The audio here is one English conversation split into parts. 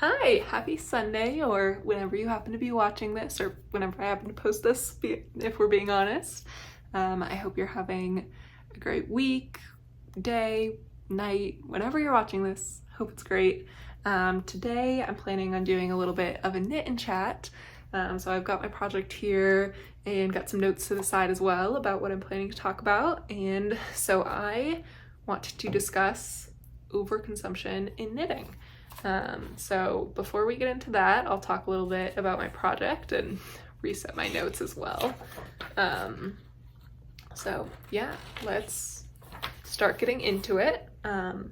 Hi, happy Sunday, or whenever you happen to be watching this, or whenever I happen to post this, if we're being honest. I hope you're having a great week, day, night, whenever you're watching this. Hope it's great. Today I'm planning on doing a little bit of a knit and chat. So I've got my project here and got some notes to the side as well about what I'm planning to talk about. And so I want to discuss overconsumption in knitting. So before we get into that, I'll talk a little bit about my project and reset my notes as well. So yeah, let's start getting into it.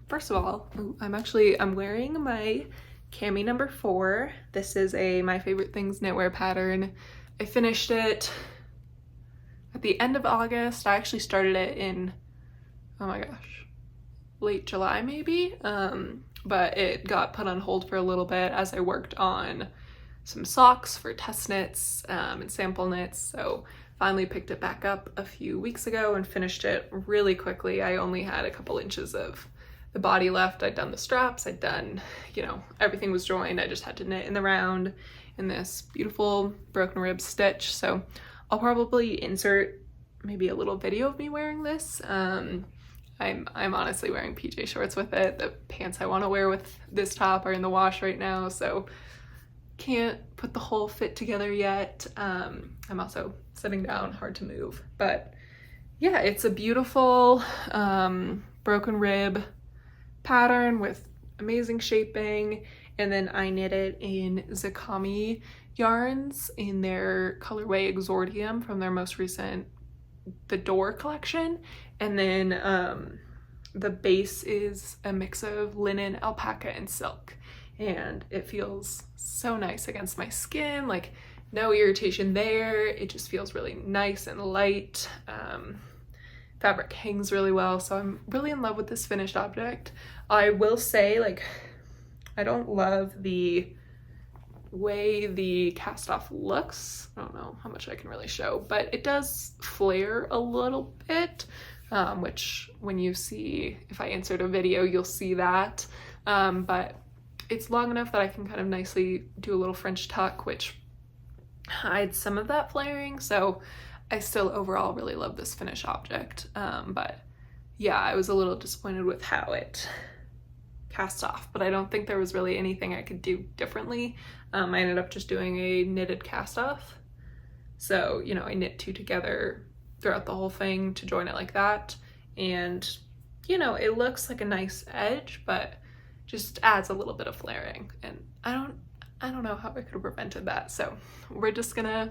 First of all, I'm wearing my cami number 4. This is a My Favorite Things knitwear pattern. I finished it at the end of August. I actually started it in, oh my gosh, late July maybe. But it got put on hold for a little bit as I worked on some socks for test knits and sample knits. So finally picked it back up a few weeks ago and finished it really quickly. I only had a couple inches of the body left. I'd done the straps, I'd done, everything was joined. I just had to knit in the round in this beautiful broken rib stitch. So I'll probably insert maybe a little video of me wearing this. I'm honestly wearing PJ shorts with it. The pants I want to wear with this top are in the wash right now, so can't put the whole fit together yet. I'm also sitting down, hard to move. But yeah, it's a beautiful broken rib pattern with amazing shaping, and then I knit it in Zakami yarns in their colorway Exordium from their most recent The Door collection. And then the base is a mix of linen, alpaca, and silk, and it feels so nice against my skin, like no irritation there. It just feels really nice and light. Fabric hangs really well, so I'm really in love with this finished object. I will say, like, I don't love the way the cast off looks. I don't know how much I can really show, but it does flare a little bit, which when you see, if I insert a video, you'll see that. But it's long enough that I can kind of nicely do a little French tuck, which hides some of that flaring. So I still overall really love this finished object. But yeah, I was a little disappointed with how it cast off, but I don't think there was really anything I could do differently. I ended up just doing a knitted cast off. So, I knit 2 together throughout the whole thing to join it like that. And, it looks like a nice edge, but just adds a little bit of flaring. And I don't know how I could have prevented that. So we're just gonna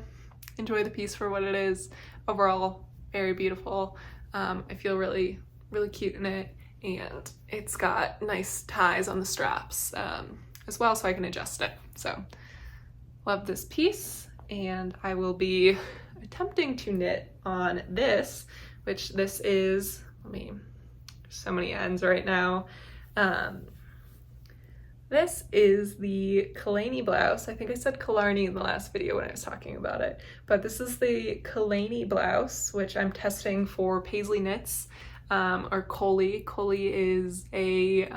enjoy the piece for what it is. Overall, very beautiful. I feel really, really cute in it. And it's got nice ties on the straps as well, so I can adjust it. So love this piece, and I will be attempting to knit on this, which this is, so many ends right now. This is the Kalani Blouse. I think I said Killarney in the last video when I was talking about it, but this is the Kalani Blouse, which I'm testing for Paisley Knits. Or Coley. Coley is a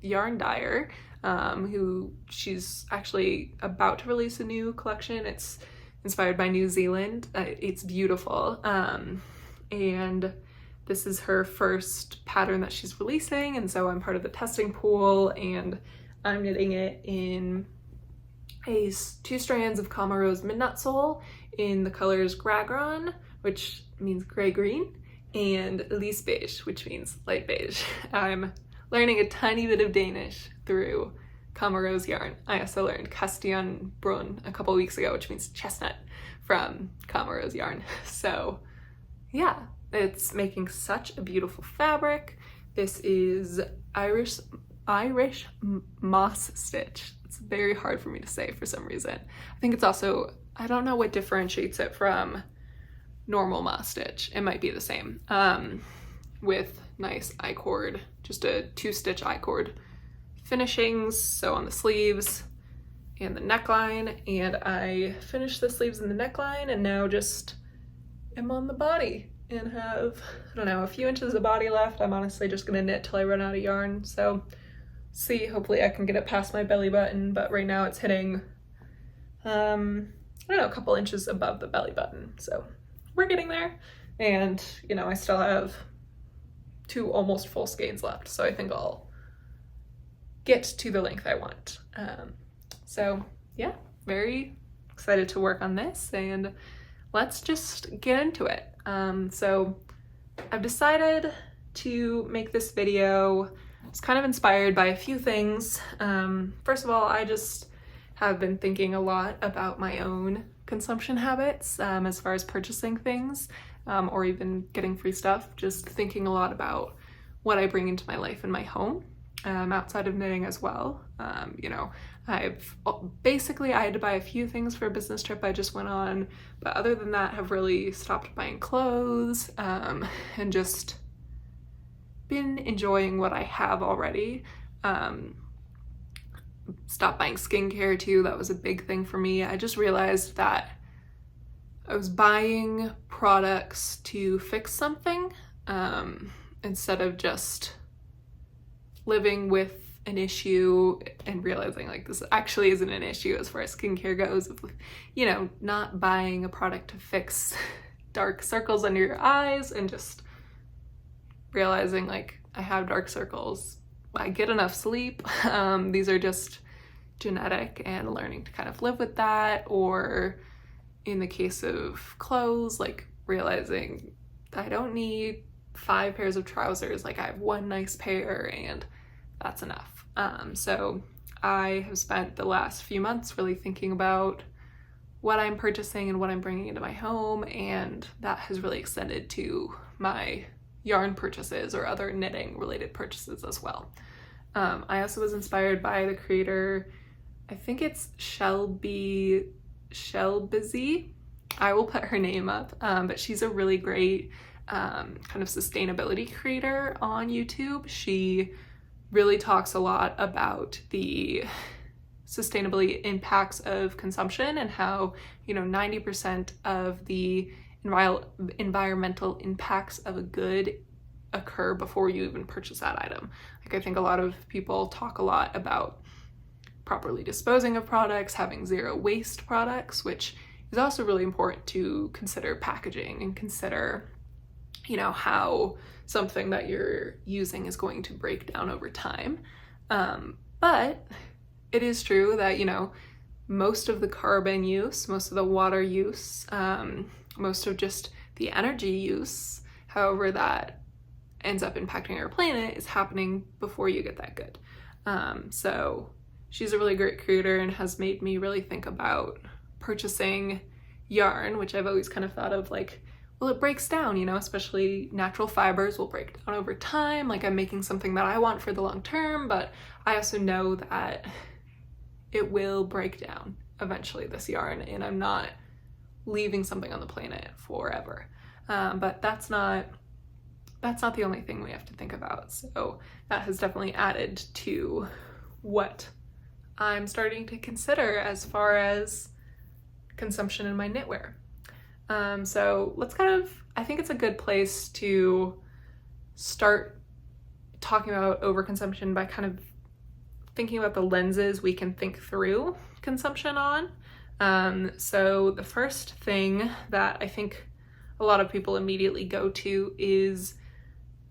yarn dyer who she's actually about to release a new collection. It's inspired by New Zealand. It's beautiful. And this is her first pattern that she's releasing, and so I'm part of the testing pool, and I'm knitting it in 2 strands of Kama Rose Midnut Sole in the colors Gragron, which means gray-green, and Elise Beige, which means light beige. I'm learning a tiny bit of Danish through Kama Rose yarn. I also learned Kastian Brun a couple weeks ago, which means chestnut, from Kama Rose yarn. So yeah, it's making such a beautiful fabric. This is Irish moss stitch. It's very hard for me to say for some reason. I think it's also, I don't know what differentiates it from normal moss stitch. It might be the same, with nice I-cord, just a 2-stitch I-cord finishings, so on the sleeves and the neckline. And I finished the sleeves and the neckline, and now just am on the body and have, I don't know, a few inches of body left. I'm honestly just gonna knit till I run out of yarn. So see. Hopefully I can get it past my belly button, but right now it's hitting, I don't know, a couple inches above the belly button. So we're getting there. And, you know, I still have 2 almost full skeins left. So I think I'll get to the length I want. So yeah, very excited to work on this, and let's just get into it. So I've decided to make this video. It's kind of inspired by a few things. First of all, I just have been thinking a lot about my own consumption habits as far as purchasing things or even getting free stuff. Just thinking a lot about what I bring into my life and my home. Outside of knitting as well. You know, I had to buy a few things for a business trip I just went on, but other than that, have really stopped buying clothes and just been enjoying what I have already. Stopped buying skincare too. That was a big thing for me. I just realized that I was buying products to fix something instead of just living with an issue and realizing like this actually isn't an issue as far as skincare goes. You know, not buying a product to fix dark circles under your eyes and just realizing like I have dark circles. I get enough sleep. These are just genetic, and learning to kind of live with that. Or in the case of clothes, like realizing I don't need 5 pairs of trousers, like I have 1 nice pair and that's enough. So I have spent the last few months really thinking about what I'm purchasing and what I'm bringing into my home, and that has really extended to my yarn purchases or other knitting related purchases as well. I also was inspired by the creator, I think it's Shelby Busy. I will put her name up, but she's a really great kind of sustainability creator on YouTube. She really talks a lot about the sustainability impacts of consumption and how, you know, 90% of the environmental impacts of a good occur before you even purchase that item. Like, I think a lot of people talk a lot about properly disposing of products, having 0 waste products, which is also really important to consider packaging and consider, you know, how something that you're using is going to break down over time. But it is true that, you know, most of the carbon use, most of the water use, most of just the energy use, however that ends up impacting our planet, is happening before you get that good. So she's a really great creator and has made me really think about purchasing yarn, which I've always kind of thought of like, well, it breaks down, you know, especially natural fibers will break down over time. Like, I'm making something that I want for the long term, but I also know that it will break down eventually, this yarn, and I'm not leaving something on the planet forever. But that's not the only thing we have to think about. So that has definitely added to what I'm starting to consider as far as consumption in my knitwear. So let's I think it's a good place to start talking about overconsumption by kind of thinking about the lenses we can think through consumption on. So the first thing that I think a lot of people immediately go to is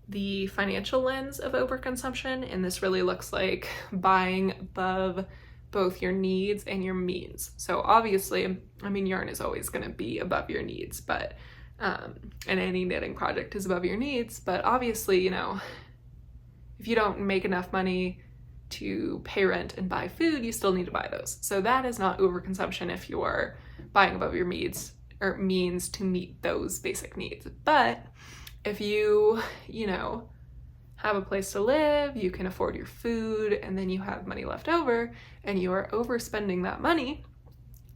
the financial lens of overconsumption, and this really looks like buying above both your needs and your means. So obviously, I mean, yarn is always going to be above your needs, but and any knitting project is above your needs, but obviously, you know, if you don't make enough money to pay rent and buy food, you still need to buy those. So that is not overconsumption if you're buying above your needs or means to meet those basic needs. But if you know, have a place to live, you can afford your food, and then you have money left over and you are overspending that money.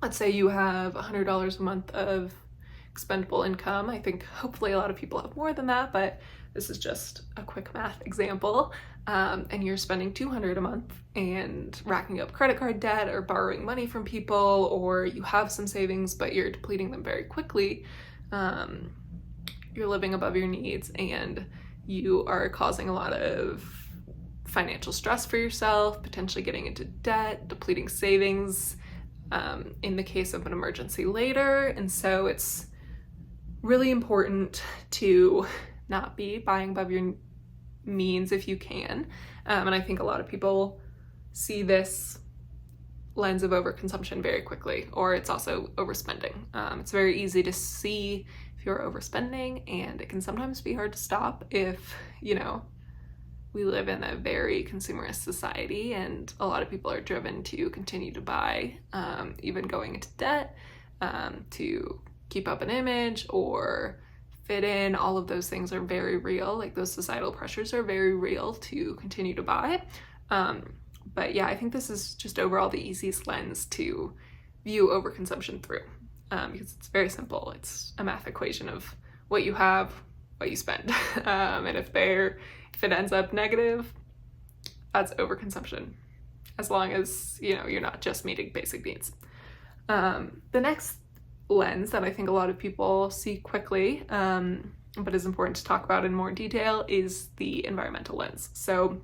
Let's say you have $100 a month of expendable income. I think hopefully a lot of people have more than that, but this is just a quick math example. And you're spending $200 a month and racking up credit card debt or borrowing money from people, or you have some savings but you're depleting them very quickly. You're living above your needs and you are causing a lot of financial stress for yourself, potentially getting into debt, depleting savings in the case of an emergency later. And so it's really important to not be buying above your means if you can. And I think a lot of people see this lens of overconsumption very quickly, or it's also overspending. It's very easy to see if you're overspending, and it can sometimes be hard to stop if, you know, we live in a very consumerist society and a lot of people are driven to continue to buy, even going into debt, to keep up an image or fit in. All of those things are very real. Like, those societal pressures are very real to continue to buy. But yeah, I think this is just overall the easiest lens to view overconsumption through, because it's very simple. It's a math equation of what you have, what you spend. And if it ends up negative, that's overconsumption, as long as, you know, you're not just meeting basic needs. The next lens that I think a lot of people see quickly, but is important to talk about in more detail, is the environmental lens. So,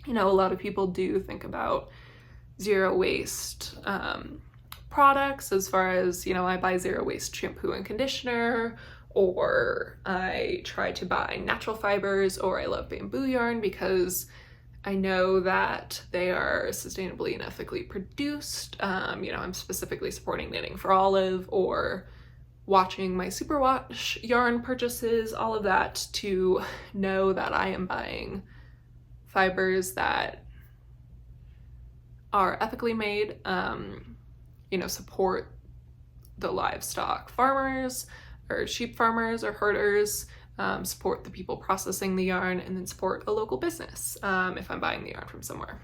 you know, a lot of people do think about zero waste products, as far as, you know, I buy zero waste shampoo and conditioner, or I try to buy natural fibers, or I love bamboo yarn because I know that they are sustainably and ethically produced. You know, I'm specifically supporting Knitting for Olive, or watching my superwash yarn purchases, all of that, to know that I am buying fibers that are ethically made, you know, support the livestock farmers or sheep farmers or herders, support the people processing the yarn, and then support a local business if I'm buying the yarn from somewhere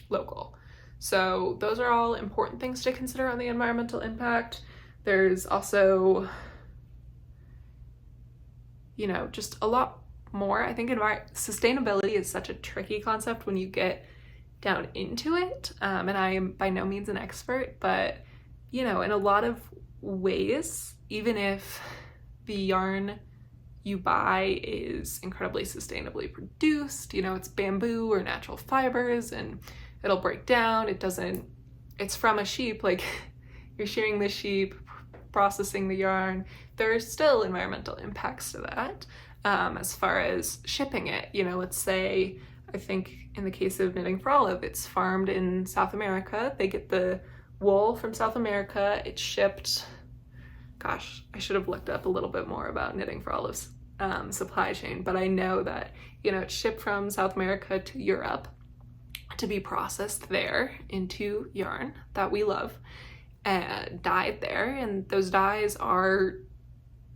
local. So those are all important things to consider on the environmental impact. There's also, you know, just a lot more. I think sustainability is such a tricky concept when you get down into it, and I am by no means an expert, but, you know, in a lot of ways, even if the yarn you buy is incredibly sustainably produced, you know, it's bamboo or natural fibers and it'll break down, it's from a sheep, like, you're shearing the sheep, processing the yarn, there's still environmental impacts to that. As far as shipping it, you know, let's say, I think in the case of Knitting for Olive, it's farmed in South America, they get the wool from South America, it's shipped. Gosh, I should have looked up a little bit more about Knitting for Olive's supply chain, but I know that, you know, it's shipped from South America to Europe to be processed there into yarn that we love, and dyed there, and those dyes are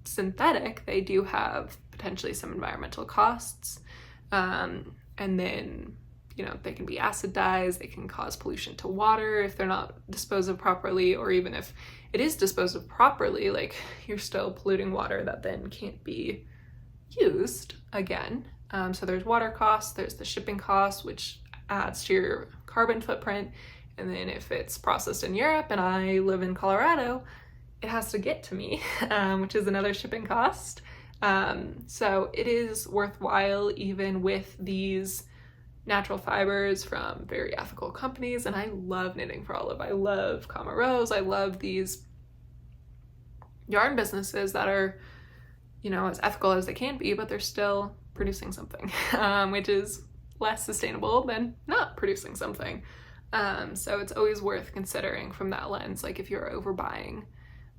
synthetic. They do have potentially some environmental costs, and then, you know, they can be acid dyes, they can cause pollution to water if they're not disposed of properly, or even if it is disposed of properly, like, you're still polluting water that then can't be used again. So there's water costs, there's the shipping costs, which adds to your carbon footprint, and then if it's processed in Europe and I live in Colorado, it has to get to me, which is another shipping cost. So it is worthwhile, even with these natural fibers from very ethical companies, and I love Knitting for Olive, I love Kama Rose, I love these yarn businesses that are, you know, as ethical as they can be, but they're still producing something, which is less sustainable than not producing something. So it's always worth considering from that lens, like, if you're overbuying,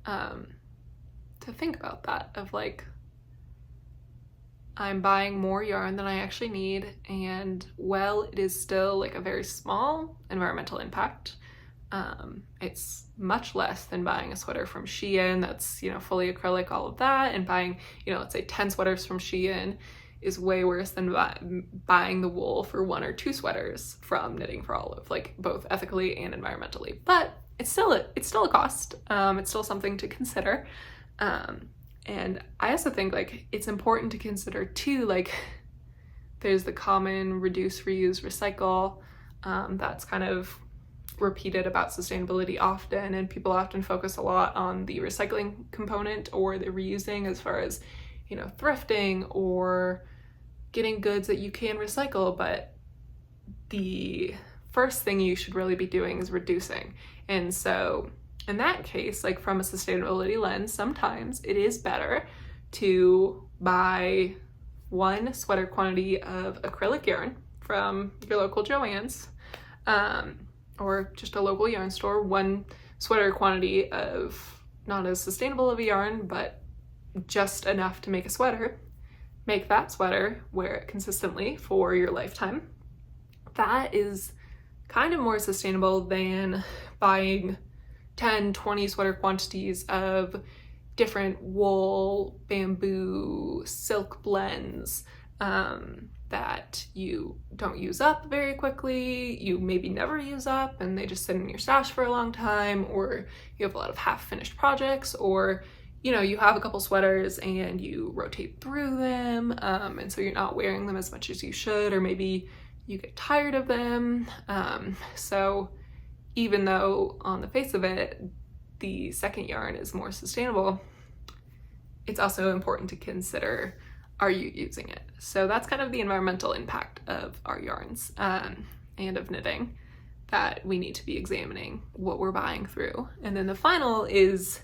to think about that, of like, I'm buying more yarn than I actually need, and well, it is still like a very small environmental impact. It's much less than buying a sweater from Shein that's, you know, fully acrylic, all of that, and buying, you know, let's say 10 sweaters from Shein is way worse than buying the wool for 1 or 2 sweaters from Knitting for Olive, like, both ethically and environmentally. But it's still a cost. It's still something to consider. And I also think, like, it's important to consider too, like, there's the common reduce, reuse, recycle, that's kind of repeated about sustainability often, and people often focus a lot on the recycling component or the reusing, as far as, you know, thrifting or getting goods that you can recycle, but the first thing you should really be doing is reducing. And so in that case, like from a sustainability lens, sometimes it is better to buy one sweater quantity of acrylic yarn from your local Joann's, or just a local yarn store, one sweater quantity of not as sustainable of a yarn, but just enough to make a sweater. Make that sweater, wear it consistently for your lifetime. That is kind of more sustainable than buying 10, 20 sweater quantities of different wool, bamboo, silk blends that you don't use up very quickly, you maybe never use up, and they just sit in your stash for a long time, or you have a lot of half-finished projects, or you know, you have a couple sweaters and you rotate through them, and so you're not wearing them as much as you should, or maybe you get tired of them. So even though on the face of it, the second yarn is more sustainable, it's also important to consider, are you using it? So that's kind of the environmental impact of our yarns and of knitting that we need to be examining what we're buying through. And then the final is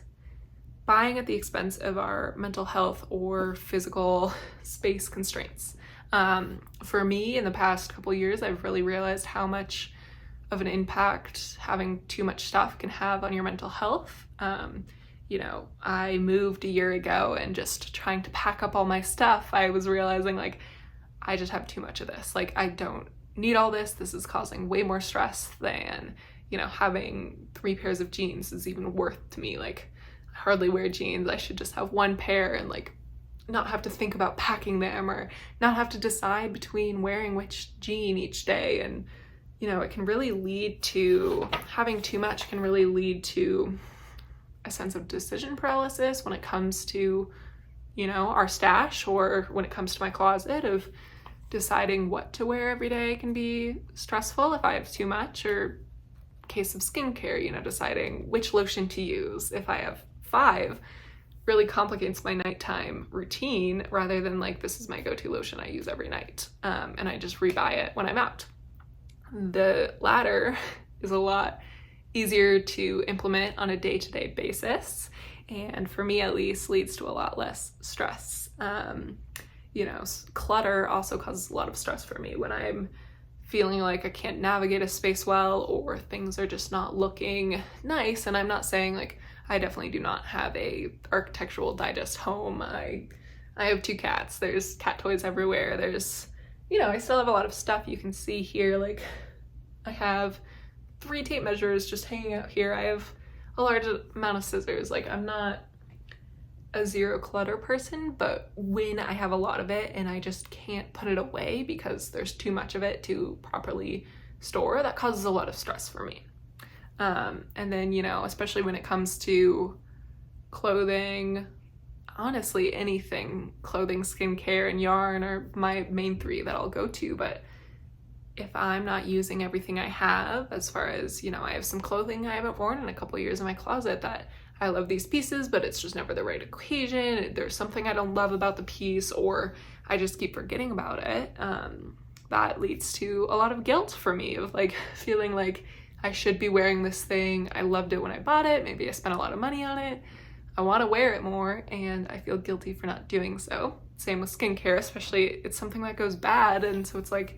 buying at the expense of our mental health or physical space constraints. For me, in the past couple years, I've really realized how much of an impact having too much stuff can have on your mental health. You know, I moved a year ago, and just trying to pack up all my stuff, I was realizing like, I just have too much of this. Like, I don't need all this. This is causing way more stress than, you know, having 3 pairs of jeans is even worth to me. Like, I hardly wear jeans. I should just have one pair and like not have to think about packing them, or not have to decide between wearing which jean each day. And you know, it can really lead to, having too much can really lead to a sense of decision paralysis when it comes to, you know, our stash, or when it comes to my closet, of deciding what to wear every day can be stressful if I have too much. Or case of skincare, you know, deciding which lotion to use if I have 5 really complicates my nighttime routine, rather than like, this is my go-to lotion I use every night, and I just rebuy it when I'm out. The latter is a lot easier to implement on a day-to-day basis, and for me at least leads to a lot less stress. You know, clutter also causes a lot of stress for me when I'm feeling like I can't navigate a space well, or things are just not looking nice. And I'm not saying like, I definitely do not have a architectural digest home. I have 2 cats. There's cat toys everywhere. There's, you know, I still have a lot of stuff you can see here. Like, I have 3 tape measures just hanging out here. I have a large amount of scissors. Like, I'm not a zero clutter person, but when I have a lot of it and I just can't put it away because there's too much of it to properly store, that causes a lot of stress for me. And then, you know, especially when it comes to clothing, honestly, anything, clothing, skincare, and yarn are my main 3 that I'll go to. But if I'm not using everything I have, as far as, you know, I have some clothing I haven't worn in a couple years in my closet that I love these pieces, but it's just never the right occasion. There's something I don't love about the piece, or I just keep forgetting about it. That leads to a lot of guilt for me, of like feeling like I should be wearing this thing. I loved it when I bought it. Maybe I spent a lot of money on it. I want to wear it more, and I feel guilty for not doing so. Same with skincare, especially it's something that goes bad, and so it's like,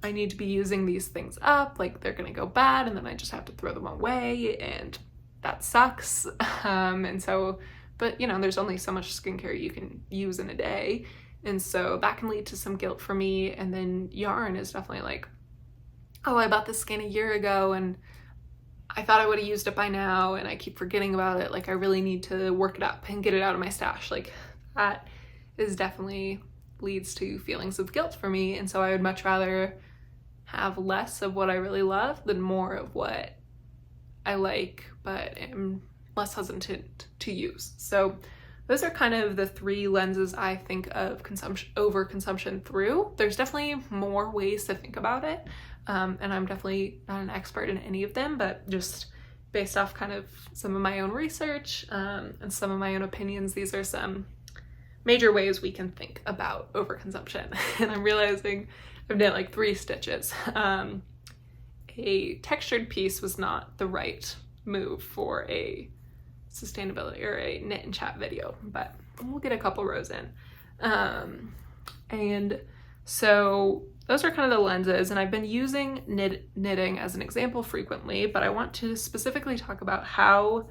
I need to be using these things up, like they're gonna go bad, and then I just have to throw them away, and that sucks. And so, but you know, there's only so much skincare you can use in a day, and so that can lead to some guilt for me. And then yarn is definitely like, oh, I bought this skein a year ago and I thought I would have used it by now, and I keep forgetting about it. Like, I really need to work it up and get it out of my stash. Like, that is definitely leads to feelings of guilt for me. And so I would much rather have less of what I really love than more of what I like but am less hesitant to use. So those are kind of the 3 lenses I think of overconsumption through. There's definitely more ways to think about it, and I'm definitely not an expert in any of them, but just based off kind of some of my own research and some of my own opinions, these are some major ways we can think about overconsumption. And I'm realizing I've done like 3 stitches. A textured piece was not the right move for a sustainability or a knit and chat video, but we'll get a couple rows in. And so those are kind of the lenses, and I've been using knitting as an example frequently, but I want to specifically talk about how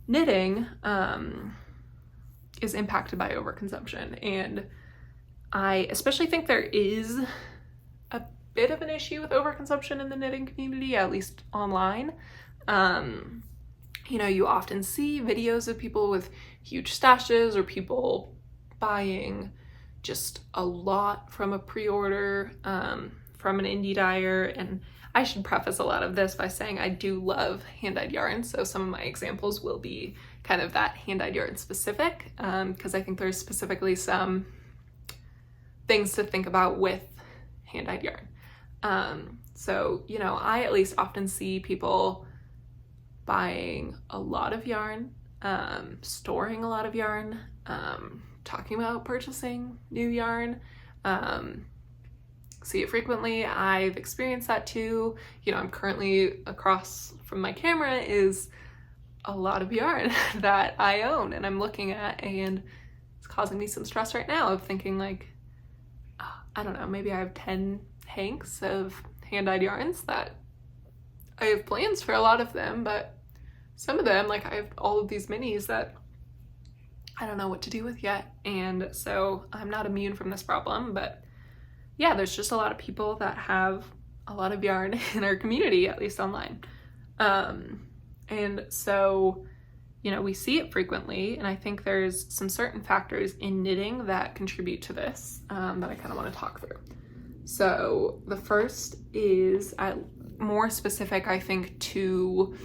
knitting is impacted by overconsumption. And I especially think there is a bit of an issue with overconsumption in the knitting community, at least online. You know, you often see videos of people with huge stashes or people buying just a lot from a pre-order from an indie dyer. And I should preface a lot of this by saying I do love hand-dyed yarn, so some of my examples will be kind of that hand-dyed yarn specific, because I think there's specifically some things to think about with hand-dyed yarn. So, you know, I at least often see people buying a lot of yarn, storing a lot of yarn, talking about purchasing new yarn, see it frequently. I've experienced that too. You know, I'm currently across from my camera is a lot of yarn that I own and I'm looking at, and it's causing me some stress right now of thinking like, I don't know, maybe I have 10 hanks of hand-dyed yarns that I have plans for a lot of them, but some of them, like I have all of these minis that I don't know what to do with yet. And so I'm not immune from this problem, but yeah, there's just a lot of people that have a lot of yarn in our community, at least online. And so, you know, we see it frequently, and I think there's some certain factors in knitting that contribute to this that I kind of want to talk through. So the first is more specific, I think, to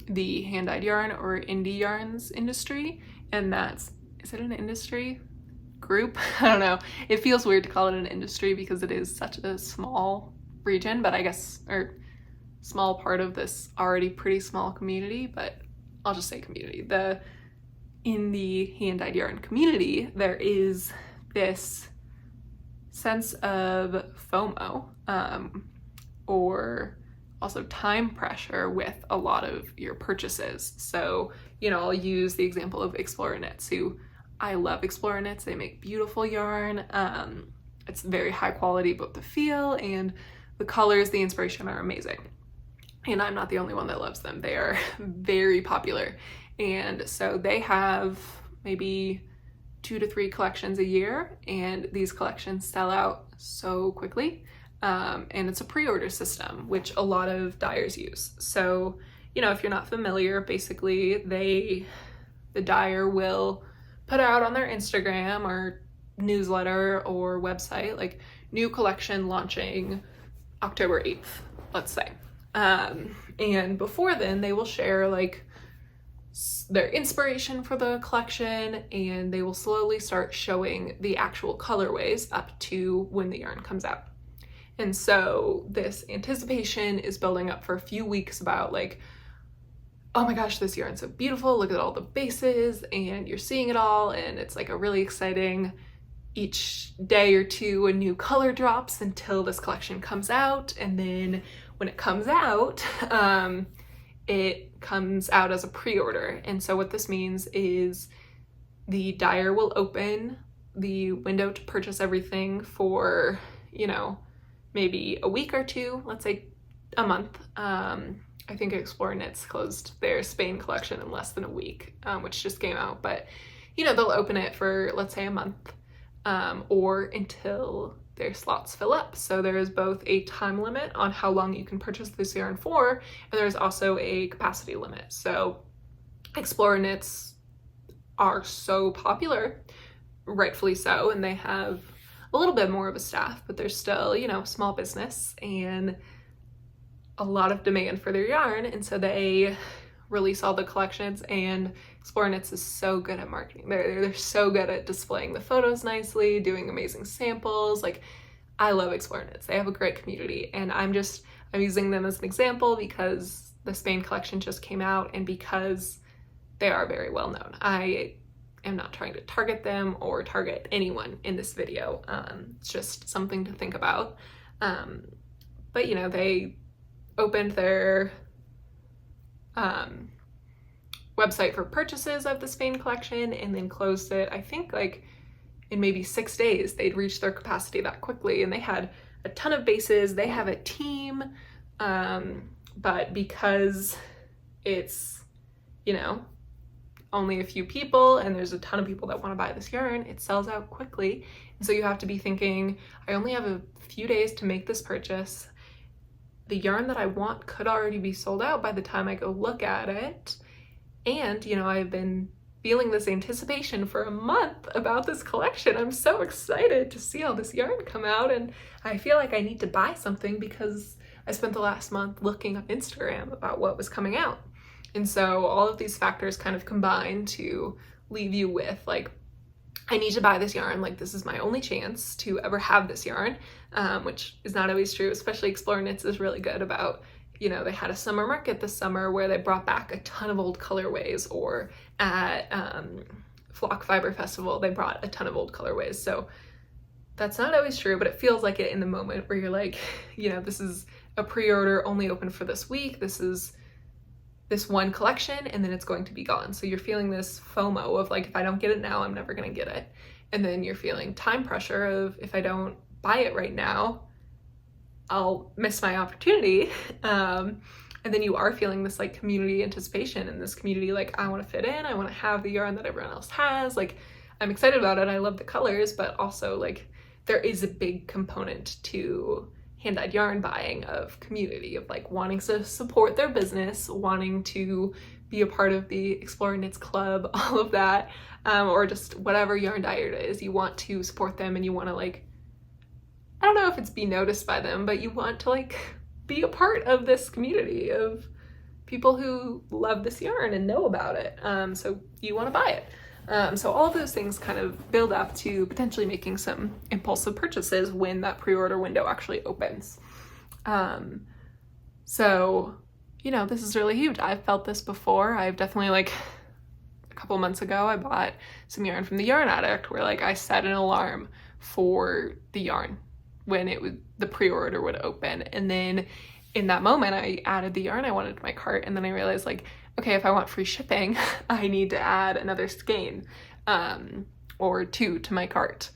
the hand-dyed yarn or indie yarns industry, and that's, is it an industry group? I don't know. It feels weird to call it an industry because it is such a small region, but I guess, or small part of this already pretty small community, but I'll just say community. In the hand-dyed yarn community, there is this sense of FOMO, or also time pressure with a lot of your purchases. So, you know, I'll use the example of Explorer Knits, who I love Explorer Knits. They make beautiful yarn. It's very high quality, both the feel and the colors, the inspiration are amazing. And I'm not the only one that loves them. They are very popular. And so they have maybe 2 to 3 collections a year, and these collections sell out so quickly. And it's a pre-order system, which a lot of dyers use. So, you know, if you're not familiar, basically the dyer will put out on their Instagram or newsletter or website, like, new collection launching October 8th, let's say. And before then they will share like their inspiration for the collection, and they will slowly start showing the actual colorways up to when the yarn comes out. And so this anticipation is building up for a few weeks about like, oh my gosh, this yarn's so beautiful, look at all the bases, and you're seeing it all, and it's like a really exciting, each day or two a new color drops until this collection comes out. And then when it comes out, it comes out as a pre-order. And so what this means is the dyer will open the window to purchase everything for, you know, maybe a week or two, let's say a month. I think Explorer Knits closed their Spain collection in less than a week, which just came out, but you know, they'll open it for, let's say, a month, or until their slots fill up. So there is both a time limit on how long you can purchase this yarn for, and there's also a capacity limit. So Explorer Knits are so popular, rightfully so, and they have a little bit more of a staff, but they're still, you know, small business and a lot of demand for their yarn, and so they release all the collections. And Explorer Knits is so good at marketing. They're so good at displaying the photos nicely, doing amazing samples. Like, I love Explorer Knits. They have a great community, and I'm using them as an example because the Spain collection just came out and because they are very well known. I am not trying to target them or target anyone in this video. It's just something to think about. But you know, they opened their website for purchases of the Spain collection and then closed it. I think like in maybe 6 days they'd reached their capacity that quickly, and they had a ton of bases. They have a team, but because it's, you know, only a few people and there's a ton of people that want to buy this yarn, it sells out quickly. And so you have to be thinking, I only have a few days to make this purchase. The yarn that I want could already be sold out by the time I go look at it. And, you know, I've been feeling this anticipation for a month about this collection. I'm so excited to see all this yarn come out, and I feel like I need to buy something because I spent the last month looking on Instagram about what was coming out. And so all of these factors kind of combine to leave you with like, I need to buy this yarn, like this is my only chance to ever have this yarn, which is not always true, especially Explore Knits is really good about, you know, they had a summer market this summer where they brought back a ton of old colorways, or at Flock Fiber Festival, they brought a ton of old colorways. So that's not always true, but it feels like it in the moment where you're like, you know, this is a pre-order only open for this week. This is this one collection and then it's going to be gone. So you're feeling this FOMO of like, if I don't get it now, I'm never gonna get it. And then you're feeling time pressure of, if I don't buy it right now, I'll miss my opportunity. And then you are feeling this like community anticipation and this community, like, I want to fit in, I want to have the yarn that everyone else has. Like, I'm excited about it, I love the colors, but also like there is a big component to hand-dyed yarn buying of community, of like wanting to support their business, wanting to be a part of the Explore Knits Club, all of that, or just whatever yarn dyer it is, you want to support them and you want to like, I don't know if it's be noticed by them, but you want to like be a part of this community of people who love this yarn and know about it. So you want to buy it. So all of those things kind of build up to potentially making some impulsive purchases when that pre-order window actually opens. So, you know, this is really huge. I've felt this before. I've definitely, like, a couple months ago, I bought some yarn from the Yarn Addict where like I set an alarm for the yarn when it would, the pre-order would open. And then in that moment, I added the yarn I wanted to my cart, and then I realized like, okay, if I want free shipping, I need to add another skein or two to my cart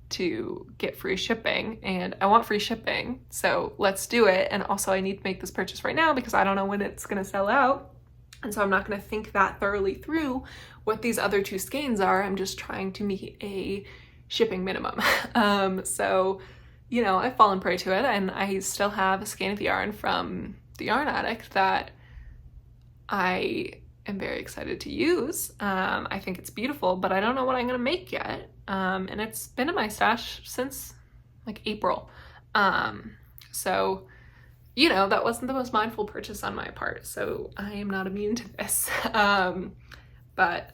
to get free shipping, and I want free shipping, so let's do it. And also I need to make this purchase right now because I don't know when it's gonna sell out, and so I'm not gonna think that thoroughly through what these other two skeins are. I'm just trying to meet a shipping minimum. So, you know, I've fallen prey to it, and I still have a skein of yarn from the Yarn Addict that I am very excited to use. I think it's beautiful, but I don't know what I'm gonna make yet. And it's been in my stash since like April. So, you know, that wasn't the most mindful purchase on my part, so I am not immune to this. But,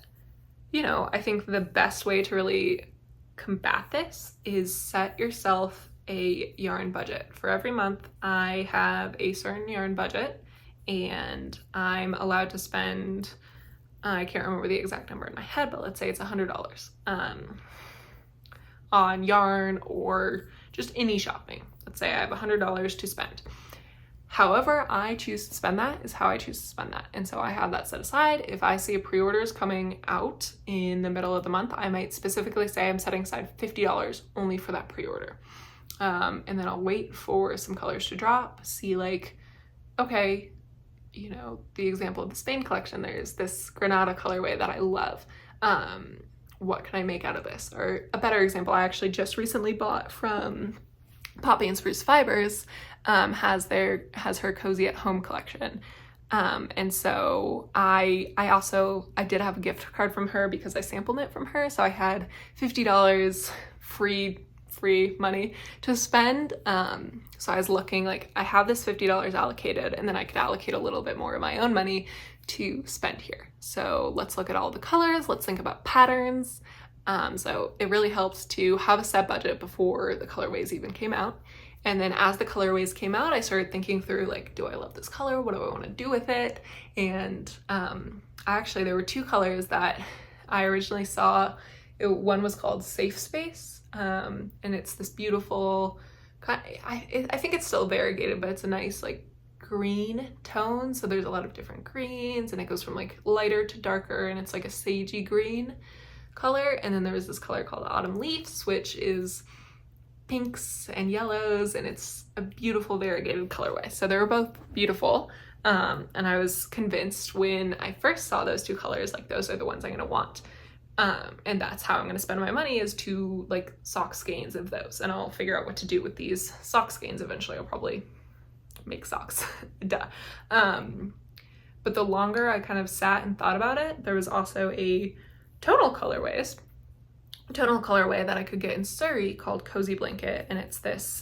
you know, I think the best way to really combat this is set yourself a yarn budget. For every month, I have a certain yarn budget, and I'm allowed to spend, I can't remember the exact number in my head, but let's say it's $100 on yarn or just any shopping. Let's say I have $100 to spend. However I choose to spend that is how I choose to spend that. And so I have that set aside. If I see pre-orders coming out in the middle of the month, I might specifically say I'm setting aside $50 only for that pre-order. And then I'll wait for some colors to drop, see like, okay, you know, the example of the Spain collection, there's this Granada colorway that I love. What can I make out of this? Or a better example, I actually just recently bought from Poppy and Spruce Fibers, has her Cozy at Home collection. And so I did have a gift card from her because I sample knit from her. So I had $50 free money to spend. So I was looking like, I have this $50 allocated, and then I could allocate a little bit more of my own money to spend here. So let's look at all the colors. Let's think about patterns. So it really helps to have a set budget before the colorways even came out. And then as the colorways came out, I started thinking through like, do I love this color? What do I want to do with it? And actually there were two colors that I originally saw. One was called Safe Space, and it's this beautiful I think it's still variegated, but it's a nice like green tone. So there's a lot of different greens, and it goes from like lighter to darker, and it's like a sagey green color. And then there was this color called Autumn Leaves, which is pinks and yellows, and it's a beautiful variegated colorway. So they were both beautiful. And I was convinced when I first saw those two colors, like those are the ones I'm gonna want. And that's how I'm gonna spend my money, is to like sock skeins of those. And I'll figure out what to do with these sock skeins eventually. I'll probably make socks, duh. But the longer I kind of sat and thought about it, there was also a tonal colorway that I could get in Surrey called Cozy Blanket, and it's this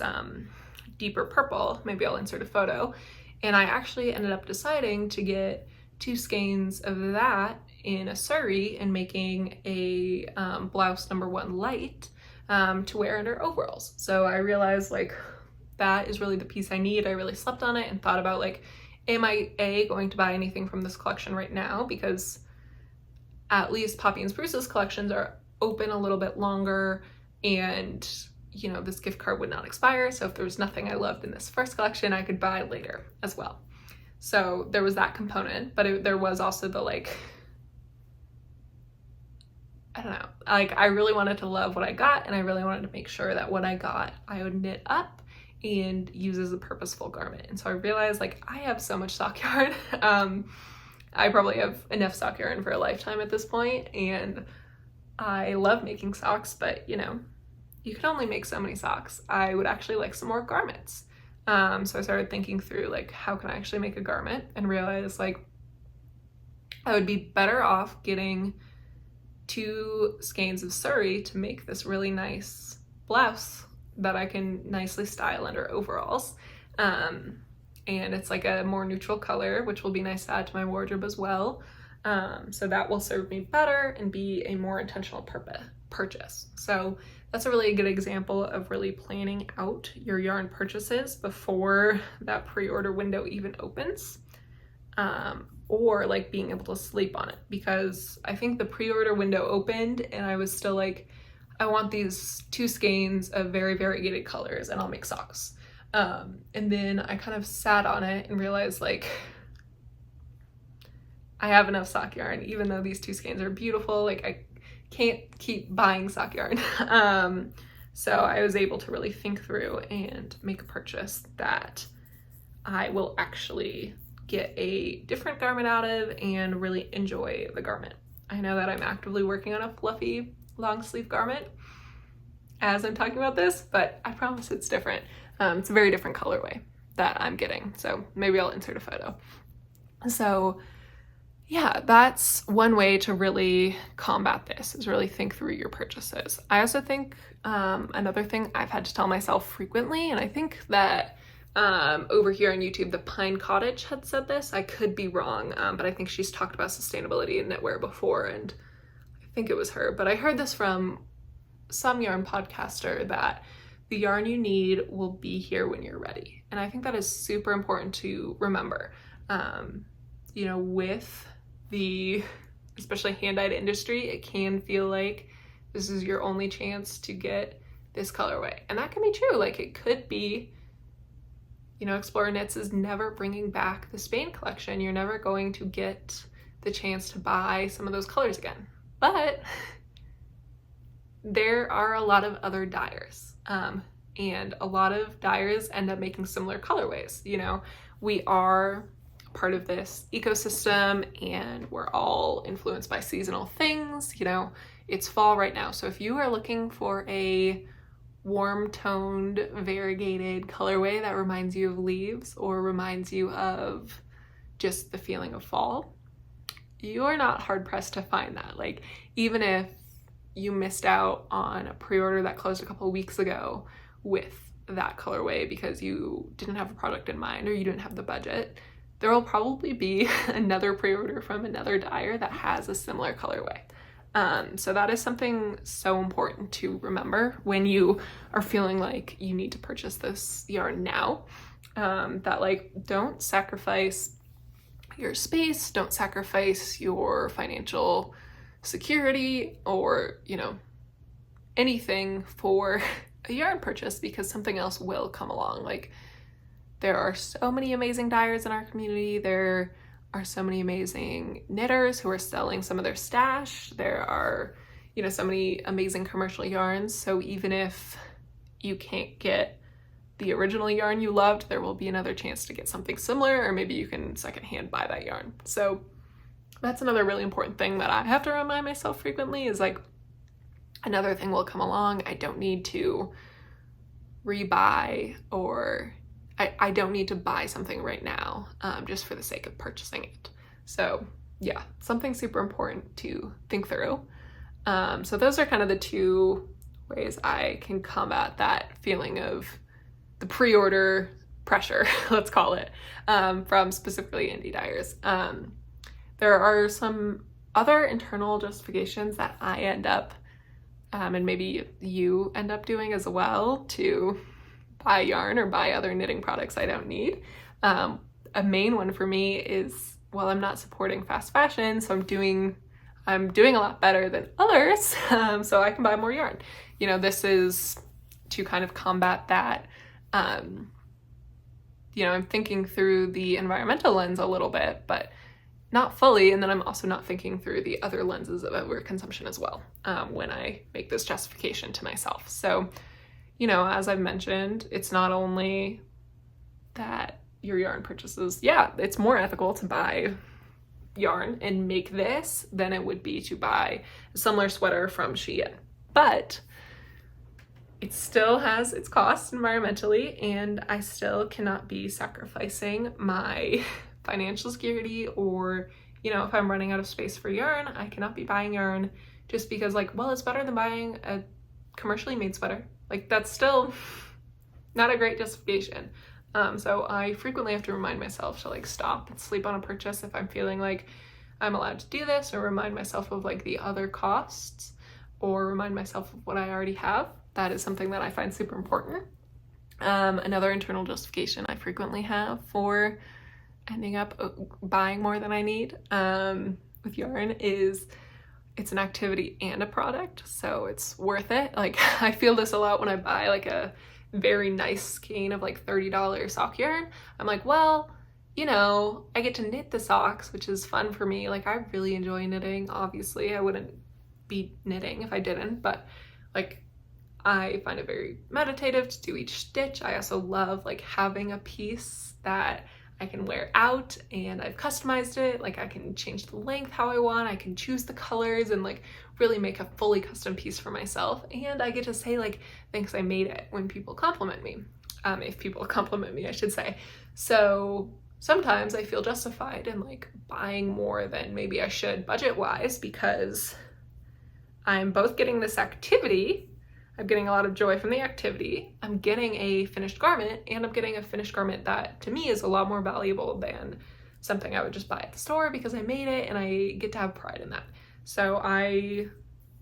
deeper purple. Maybe I'll insert a photo. And I actually ended up deciding to get 2 skeins of that in a Surrey and making a blouse number 1 light to wear under overalls. So I realized like that is really the piece I need. I really slept on it and thought about like, am I going to buy anything from this collection right now? Because at least Poppy and Spruce's collections are open a little bit longer, and you know, this gift card would not expire. So if there was nothing I loved in this first collection, I could buy later as well. So there was that component, but there was also the like, I don't know, like I really wanted to love what I got, and I really wanted to make sure that what I got I would knit up and use as a purposeful garment. And so I realized like I have so much sock yarn. I probably have enough sock yarn for a lifetime at this point, and I love making socks, but you know, you can only make so many socks. I would actually like some more garments. So I started thinking through like, how can I actually make a garment, and realized like I would be better off getting 2 skeins of Surrey to make this really nice blouse that I can nicely style under overalls. And it's like a more neutral color, which will be nice to add to my wardrobe as well. So that will serve me better and be a more intentional purchase. So that's a really good example of really planning out your yarn purchases before that pre-order window even opens, or like being able to sleep on it, because I think the pre-order window opened and I was still like, I want these 2 skeins of very variegated colors and I'll make socks. And then I kind of sat on it and realized like, I have enough sock yarn, even though these 2 skeins are beautiful. Like I can't keep buying sock yarn. So I was able to really think through and make a purchase that I will actually get a different garment out of and really enjoy the garment. I know that I'm actively working on a fluffy long sleeve garment as I'm talking about this, but I promise it's different. It's a very different colorway that I'm getting. So maybe I'll insert a photo. So yeah, that's one way to really combat this, is really think through your purchases. I also think another thing I've had to tell myself frequently, and I think that over here on YouTube, the Pine Cottage had said this. I could be wrong, but I think she's talked about sustainability in knitwear before, and I think it was her. But I heard this from some yarn podcaster, that the yarn you need will be here when you're ready. And I think that is super important to remember. You know, with the especially hand-dyed industry, it can feel like this is your only chance to get this colorway. And that can be true. Like it could be, you know, Explorer Knits is never bringing back the Spain collection. You're never going to get the chance to buy some of those colors again. But there are a lot of other dyers. And a lot of dyers end up making similar colorways. You know, we are part of this ecosystem and we're all influenced by seasonal things. You know, it's fall right now. So if you are looking for a warm toned variegated colorway that reminds you of leaves or reminds you of just the feeling of fall, you are not hard pressed to find that. Like even if you missed out on a pre-order that closed a couple of weeks ago with that colorway because you didn't have a product in mind or you didn't have the budget, there will probably be another pre-order from another dyer that has a similar colorway. So that is something so important to remember when you are feeling like you need to purchase this yarn now, that like don't sacrifice your space, don't sacrifice your financial security or, you know, anything for a yarn purchase because something else will come along. Like, there are so many amazing dyers in our community. There are so many amazing knitters who are selling some of their stash. There are, you know, so many amazing commercial yarns. So even if you can't get the original yarn you loved, there will be another chance to get something similar, or maybe you can secondhand buy that yarn. So that's another really important thing that I have to remind myself frequently, is like, another thing will come along. I don't need to rebuy, or I don't need to buy something right now just for the sake of purchasing it. So yeah, something super important to think through. So those are kind of the two ways I can combat that feeling of the pre-order pressure, let's call it, from specifically indie dyers. There are some other internal justifications that I end up, and maybe you end up doing as well, to buy yarn or buy other knitting products I don't need. A main one for me is, well, I'm not supporting fast fashion, so I'm doing a lot better than others, so I can buy more yarn. You know, this is to kind of combat that. You know, I'm thinking through the environmental lens a little bit, but not fully, and then I'm also not thinking through the other lenses of overconsumption as well when I make this justification to myself. So, you know, as I've mentioned, it's not only that your yarn purchases, yeah, it's more ethical to buy yarn and make this than it would be to buy a similar sweater from Shein. But it still has its costs environmentally, and I still cannot be sacrificing my financial security, or, you know, if I'm running out of space for yarn, I cannot be buying yarn just because, like, well, it's better than buying a commercially made sweater. Like, that's still not a great justification. So I frequently have to remind myself to, like, stop and sleep on a purchase if I'm feeling like I'm allowed to do this, or remind myself of, like, the other costs, or remind myself of what I already have. That is something that I find super important. Another internal justification I frequently have for ending up buying more than I need with yarn is it's an activity and a product, so it's worth it. Like, I feel this a lot when I buy like a very nice skein of like $30 sock yarn. I'm like, well, you know, I get to knit the socks, which is fun for me. Like, I really enjoy knitting. Obviously, I wouldn't be knitting if I didn't, but like, I find it very meditative to do each stitch. I also love like having a piece that I can wear out, and I've customized it. Like, I can change the length how I want, I can choose the colors, and like really make a fully custom piece for myself. And I get to say like, thanks, I made it, when people compliment me. If people compliment me, I should say. So sometimes I feel justified in like buying more than maybe I should budget-wise, because I'm both getting this activity, I'm getting a lot of joy from the activity, I'm getting a finished garment, and I'm getting a finished garment that to me is a lot more valuable than something I would just buy at the store because I made it, and I get to have pride in that. So I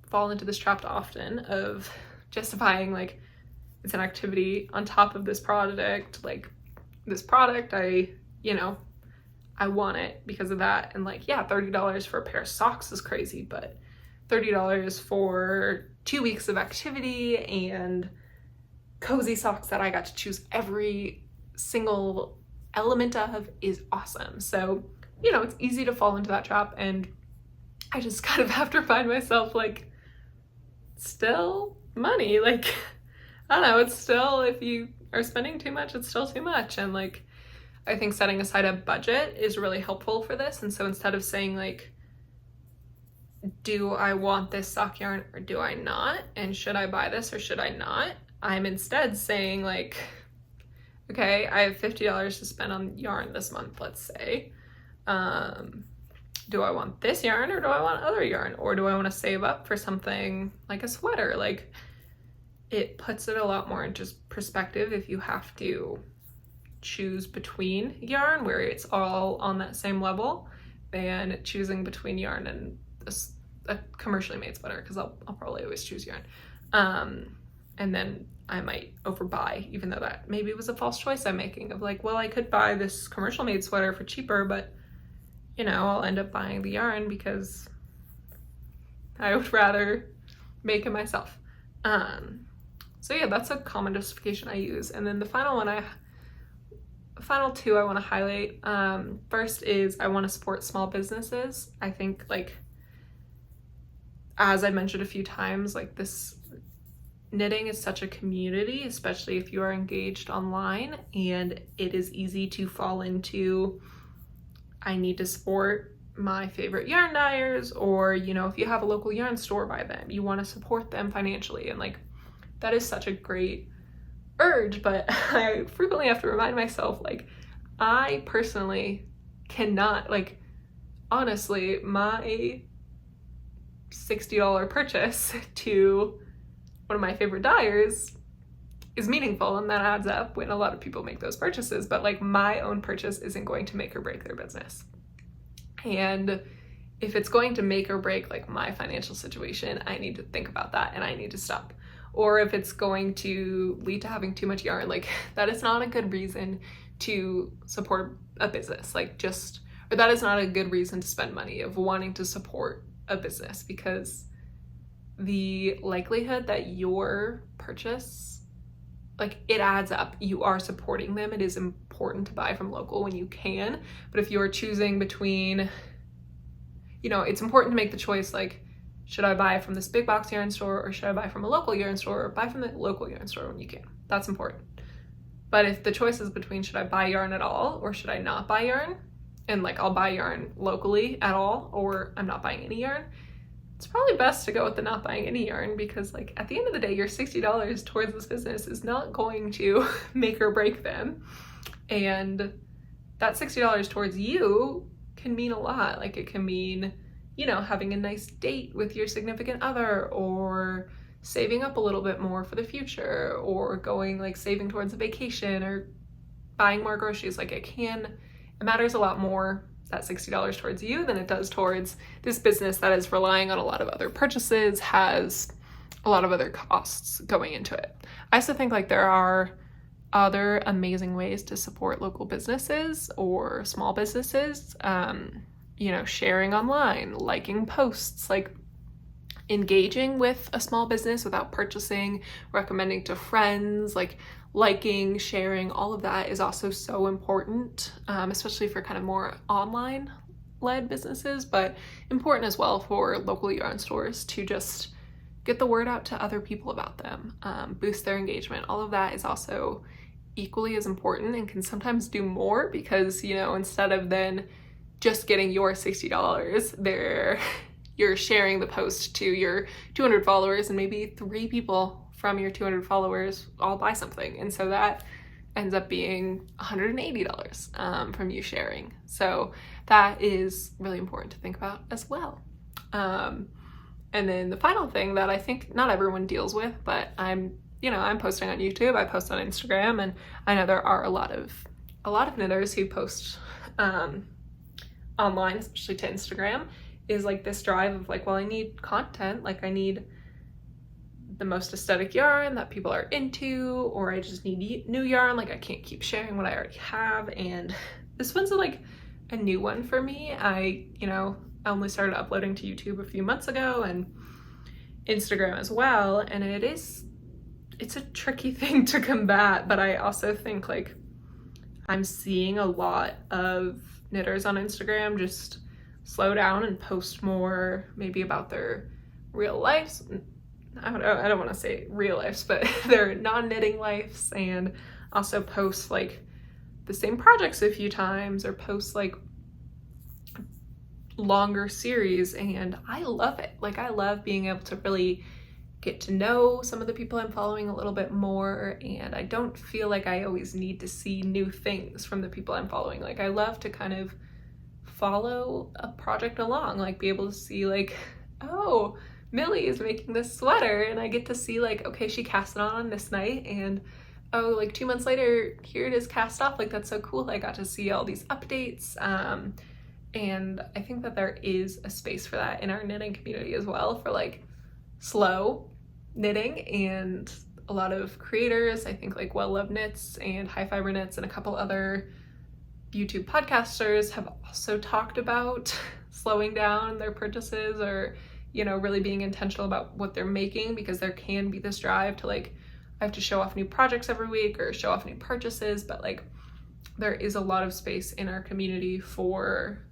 fall into this trap often of justifying like, it's an activity on top of this product, like this product, I want it because of that. And like, yeah, $30 for a pair of socks is crazy, but $30 for 2 weeks of activity and cozy socks that I got to choose every single element of is awesome. So, you know, it's easy to fall into that trap, and I just kind of have to remind myself, like, still money, like, I don't know, it's still, if you are spending too much, it's still too much. And like, I think setting aside a budget is really helpful for this. And so instead of saying like, do I want this sock yarn or do I not? And should I buy this or should I not? I'm instead saying like, okay, I have $50 to spend on yarn this month, let's say. Do I want this yarn or do I want other yarn? Or do I want to save up for something like a sweater? Like, it puts it a lot more into perspective if you have to choose between yarn where it's all on that same level than choosing between yarn and a commercially made sweater, because I'll probably always choose yarn. And then I might overbuy, even though that maybe was a false choice I'm making of like, well, I could buy this commercial made sweater for cheaper, but you know, I'll end up buying the yarn because I would rather make it myself. So yeah, that's a common justification I use. And then the final two I want to highlight. First is I want to support small businesses. I think, like, as I mentioned a few times, like, this knitting is such a community, especially if you are engaged online, and it is easy to fall into, I need to support my favorite yarn dyers, or, you know, if you have a local yarn store by them, you want to support them financially, and like, that is such a great urge, but I frequently have to remind myself, like, I personally cannot, like, honestly, my $60 purchase to one of my favorite dyers is meaningful, and that adds up when a lot of people make those purchases, but like, my own purchase isn't going to make or break their business. And if it's going to make or break like my financial situation, I need to think about that and I need to stop. Or if it's going to lead to having too much yarn, like, that is not a good reason to support a business. Like, or that is not a good reason to spend money of wanting to support a business, because the likelihood that your purchase, like, it adds up. You are supporting them. It is important to buy from local when you can, but if you're choosing between, you know, it's important to make the choice, like, should I buy from this big box yarn store, or should I buy from a local yarn store, or buy from the local yarn store when you can. That's important. But if the choice is between, should I buy yarn at all, or should I not buy yarn, and like, I'll buy yarn locally at all, or I'm not buying any yarn, it's probably best to go with the not buying any yarn, because like, at the end of the day, your $60 towards this business is not going to make or break them. And that $60 towards you can mean a lot. Like, it can mean, you know, having a nice date with your significant other, or saving up a little bit more for the future, or going, like, saving towards a vacation, or buying more groceries. Like, it matters a lot more, that $60 towards you, than it does towards this business that is relying on a lot of other purchases, has a lot of other costs going into it. I also think, like, there are other amazing ways to support local businesses or small businesses. You know, sharing online, liking posts, like, engaging with a small business without purchasing, recommending to friends, like, liking, sharing, all of that is also so important, especially for kind of more online led businesses, but important as well for local yarn stores to just get the word out to other people about them, boost their engagement. All of that is also equally as important, and can sometimes do more, because, you know, instead of then just getting your $60, you're sharing the post to your 200 followers, and maybe 3 people from your 200 followers all buy something, and so that ends up being $180 from you sharing. So that is really important to think about as well. And then the final thing that I think not everyone deals with, but I'm posting on YouTube, I post on Instagram, and I know there are a lot of knitters who post online, especially to Instagram, is like this drive of like, well, I need content, like, I need the most aesthetic yarn that people are into, or I just need new yarn, like, I can't keep sharing what I already have. And this one's like a new one for me. I only started uploading to YouTube a few months ago, and Instagram as well, and it's a tricky thing to combat, but I also think, like, I'm seeing a lot of knitters on Instagram just slow down and post more, maybe about their real lives. I don't want to say real lives, but their non-knitting lives, and also post like the same projects a few times, or post like longer series. And I love it. Like, I love being able to really get to know some of the people I'm following a little bit more, and I don't feel like I always need to see new things from the people I'm following. Like, I love to kind of follow a project along, like be able to see like, oh, Millie is making this sweater, and I get to see like, okay, she cast it on this night, and oh, like 2 months later, here it is cast off. Like, that's so cool. I got to see all these updates. And I think that there is a space for that in our knitting community as well, for like slow knitting. And a lot of creators, I think like Well Love Knits and High Fiber Knits and a couple other YouTube podcasters have also talked about slowing down their purchases, or, you know, really being intentional about what they're making, because there can be this drive to like, I have to show off new projects every week or show off new purchases, but like there is a lot of space in our community for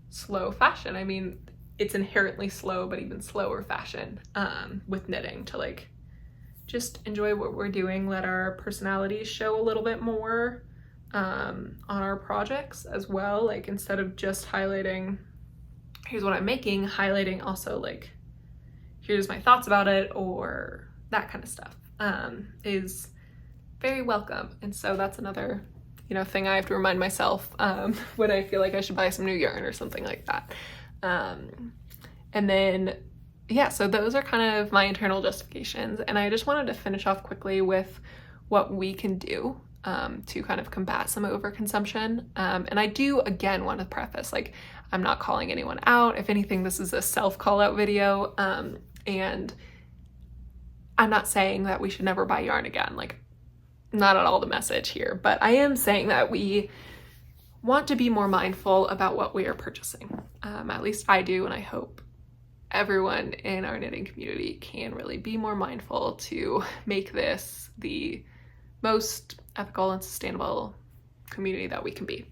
slow fashion. I mean, it's inherently slow, but even slower fashion with knitting, to like just enjoy what we're doing, let our personalities show a little bit more on our projects as well. Like instead of just highlighting, here's what I'm making, highlighting also like, here's my thoughts about it, or that kind of stuff is very welcome. And so that's another, you know, thing I have to remind myself when I feel like I should buy some new yarn or something like that. And then, yeah, so those are kind of my internal justifications. And I just wanted to finish off quickly with what we can do to kind of combat some overconsumption. And I do, again, want to preface, like, I'm not calling anyone out. If anything, this is a self-call out video. And I'm not saying that we should never buy yarn again, like not at all the message here, but I am saying that we want to be more mindful about what we are purchasing. At least I do, and I hope everyone in our knitting community can really be more mindful to make this the most ethical and sustainable community that we can be.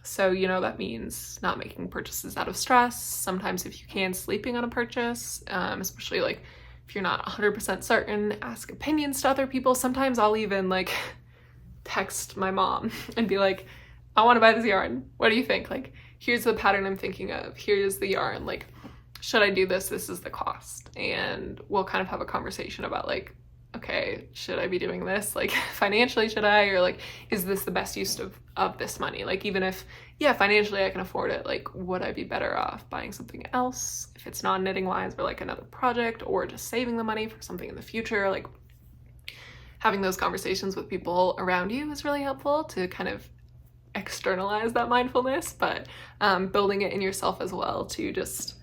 So, you know, that means not making purchases out of stress. Sometimes if you can, sleeping on a purchase, especially like if you're not 100% certain, ask opinions to other people. Sometimes I'll even like text my mom and be like, I want to buy this yarn. What do you think? Like, here's the pattern I'm thinking of. Here's the yarn. Like, should I do this? This is the cost. And we'll kind of have a conversation about like, okay, should I be doing this? Like financially, should I? Or like, is this the best use of this money? Like, even if, yeah, financially I can afford it, like, would I be better off buying something else if it's not knitting wise, or like another project, or just saving the money for something in the future? Like, having those conversations with people around you is really helpful to kind of externalize that mindfulness, but building it in yourself as well to just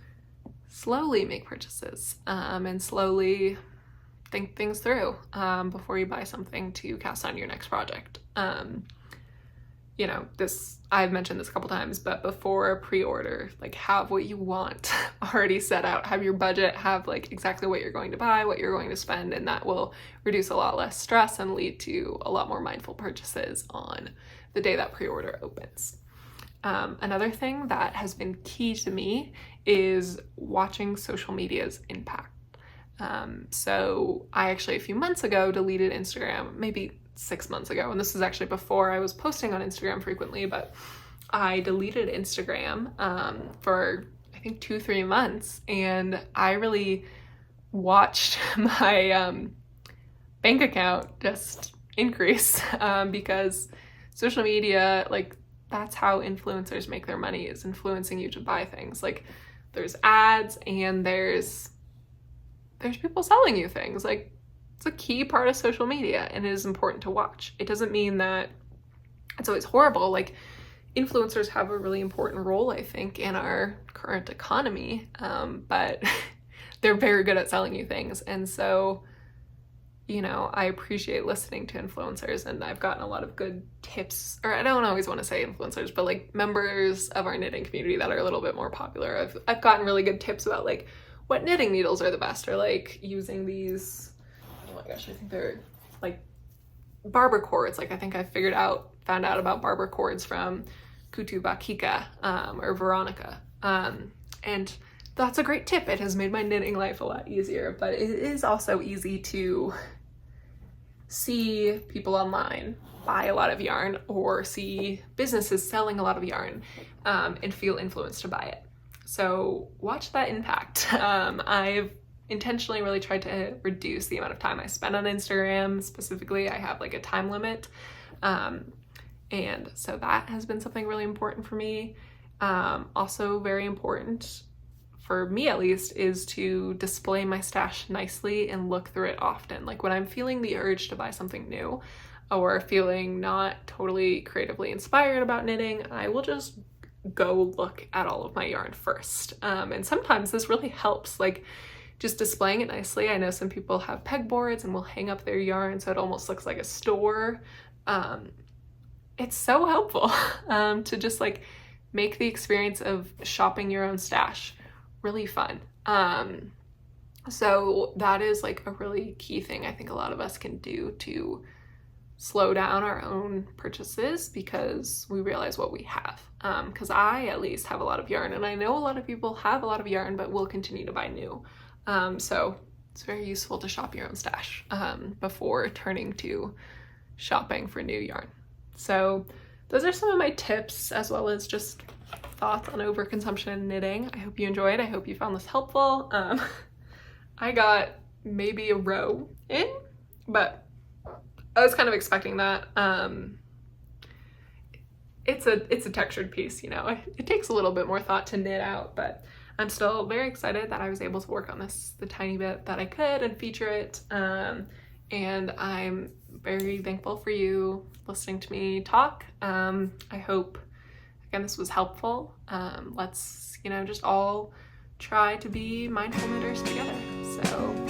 slowly make purchases and slowly think things through before you buy something to cast on your next project. You know, I've mentioned this a couple times, but before a pre-order, like, have what you want already set out, have your budget, have like exactly what you're going to buy, what you're going to spend, and that will reduce a lot less stress and lead to a lot more mindful purchases on the day that pre-order opens. Another thing that has been key to me is watching social media's impact. So I actually a few months ago deleted Instagram, maybe 6 months ago, and this is actually before I was posting on Instagram frequently, but I deleted Instagram for I think 2-3 months, and I really watched my bank account just increase because social media, like, that's how influencers make their money, is influencing you to buy things. Like, there's ads and there's people selling you things. Like, it's a key part of social media, and it is important to watch. It doesn't mean that it's always horrible. Like, influencers have a really important role, I think, in our current economy, but they're very good at selling you things. And so, you know, I appreciate listening to influencers, and I've gotten a lot of good tips, or I don't always want to say influencers, but like members of our knitting community that are a little bit more popular. I've gotten really good tips about like what knitting needles are the best, or like using these, oh my gosh, I think they're like barber cords. Like, I think I found out about barber cords from Kutu Bakika or Veronica. And that's a great tip. It has made my knitting life a lot easier, but it is also easy to see people online buy a lot of yarn, or see businesses selling a lot of yarn and feel influenced to buy it. So watch that impact. I've intentionally really tried to reduce the amount of time I spend on Instagram. Specifically, I have like a time limit. And so that has been something really important for me. Also very important for me, at least, is to display my stash nicely and look through it often. Like, when I'm feeling the urge to buy something new, or feeling not totally creatively inspired about knitting, I will just go look at all of my yarn first. And sometimes this really helps, like just displaying it nicely. I know some people have pegboards and will hang up their yarn so it almost looks like a store. It's so helpful to just like make the experience of shopping your own stash really fun. So that is like a really key thing I think a lot of us can do to slow down our own purchases, because we realize what we have. Because I at least have a lot of yarn, and I know a lot of people have a lot of yarn but will continue to buy new. So it's very useful to shop your own stash before turning to shopping for new yarn. So those are some of my tips, as well as just thoughts on overconsumption and knitting. I hope you enjoyed. I hope you found this helpful. I got maybe a row in, but I was kind of expecting that. It's a textured piece, you know. It takes a little bit more thought to knit out, but I'm still very excited that I was able to work on this the tiny bit that I could and feature it. And I'm very thankful for you listening to me talk. I hope, again, this was helpful. Let's, you know, just all try to be mindful knitters together. So